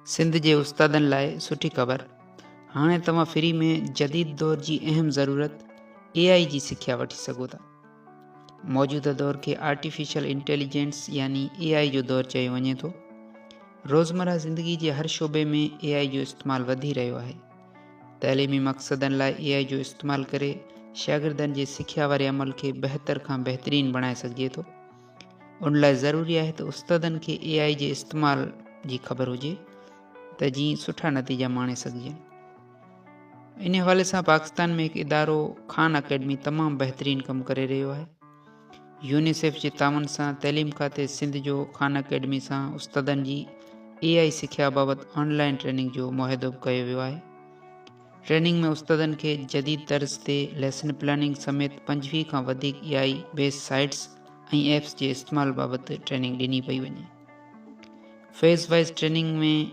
सिंध जे उस्तादनि लाइ सुठी ख़बर। हाणे तव्हां फ्री में जदीद दौर जी अहम ज़रूरत AI जी सिख्या वठी सघो था। मौजूदा दौर खे आर्टिफिशियल इंटेलिजेंस यानी AI जो दौर चयो वञे थो। रोज़मर्रा ज़िंदगी जे हर शोबे में AI जो इस्तेमालु वधी रहियो आहे। तइलीमी मक़सदनि लाइ AI जो इस्तेमालु करे शागिर्दनि जे सिख्या वारे अमल खे बहितर खां बहितरीन बणाए सघिजे थो। उन लाइ ज़रूरी आहे त उस्तादनि खे AI जे इस्तेमालु जी ख़बर हुजे त जीअं सुठा नतीजा माणे सघिजनि। इन हवाले सां पाकिस्तान में हिकु इदारो खान अकेडमी तमामु बहितरीन कमु करे रहियो आहे। यूनिसेफ जे तावन सां तइलीम खाते सिंध जो खान अकेडमी सां उस्तादनि जी AI सिख्या बाबति ऑनलाइन ट्रेनिंग जो मुआहिदो कयो वियो आहे। ट्रेनिंग में उस्तादनि खे जदीद तर्ज़ ते लेसन प्लानिंग समेत 25 खां वधीक AI बेस्ड साइट्स ऐं एप्स जे इस्तेमालु बाबति ट्रेनिंग ॾिनी पई वञे। फेज़ वाइज़ ट्रेनिंग में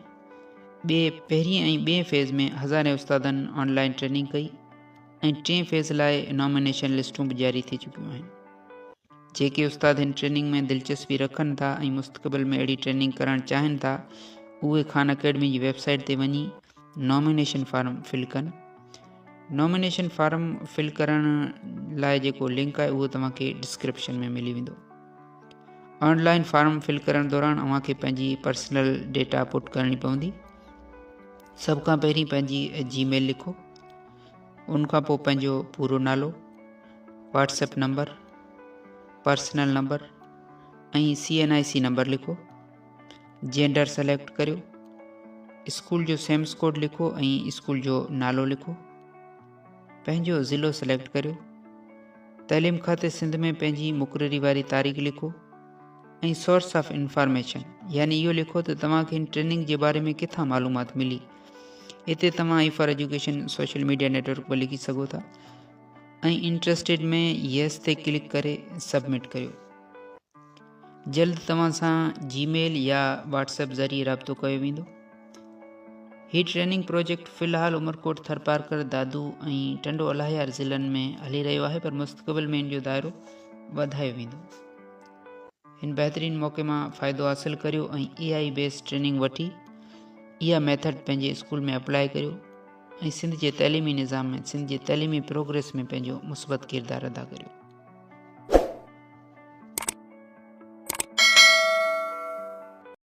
पहिरीं ऐं ॿिए फेज़ में हज़ारे उस्तादनि ऑनलाइन ट्रेनिंग कई ऐं 3 फेज़ लाइ नॉमिनेशन लिस्टूं बि जारी थी चुकियूं आहिनि। जेके उस्ताद हिन ट्रेनिंग में दिलचस्पी रखनि था ऐं मुस्तक़बिल में अहिड़ी ट्रेनिंग करणु चाहिनि था, उहे खान अकेडमी जी वेबसाइट ते वञी नॉमिनेशन फार्म फिल कनि। नॉमिनेशन फार्म फिल करण लाइ जेको लिंक आहे उहो तव्हांखे डिस्क्रिप्शन में मिली वेंदो। ऑनलाइन फार्म फिल करण दौरान अव्हांखे पंहिंजी पर्सनल डेटा पुट करणी पवंदी। सभ खां पहिरीं पंहिंजी जीमेल लिखो, उनखां पोइ पंहिंजो पूरो नालो, व्हाट्सएप नंबर, पर्सनल नंबर ऐं CNIC नंबर लिखो। जेंडर सेलेक्ट करियो, स्कूल जो सेम्स कोड लिखो ऐं स्कूल जो नालो लिखो। पंहिंजो ज़िलो सेलेक्ट करियो। तइलीम खाते सिंध में पंहिंजी मुक़ररी वारी तारीख़ लिखो ऐं सोर्स ऑफ इंफॉर्मेशन यानी इहो लिखो त तव्हांखे हिन ट्रेनिंग जे बारे में किथां मालूमात मिली। हिते तव्हां I for education social media network पर लिखी सघो था ऐं इंटरेस्टेड में येस ते क्लिक करे सबमिट करियो। जल्द तव्हां सां जीमेल या व्हाट्सएप ज़रिए राब्तो कयो वेंदो। हीउ ट्रेनिंग प्रोजेक्ट फ़िलहाल उमरकोट, थरपारकर, दादू ऐं टंडो अलाहियार ज़िलनि में हली रहियो आहे, पर मुस्तक़बिल में इन जो दाइरो वधायो वेंदो। हिन बहितरीन मौक़े मां फ़ाइदो हासिल करियो ऐं AI बेस्ड ट्रेनिंग वठी इहा मेथड पंहिंजे स्कूल में अप्लाई करियो ऐं सिंध जे तइलीमी निज़ाम में, सिंध जे तइलीमी प्रोग्रेस में पंहिंजो मुस्बत किरदारु अदा करियो।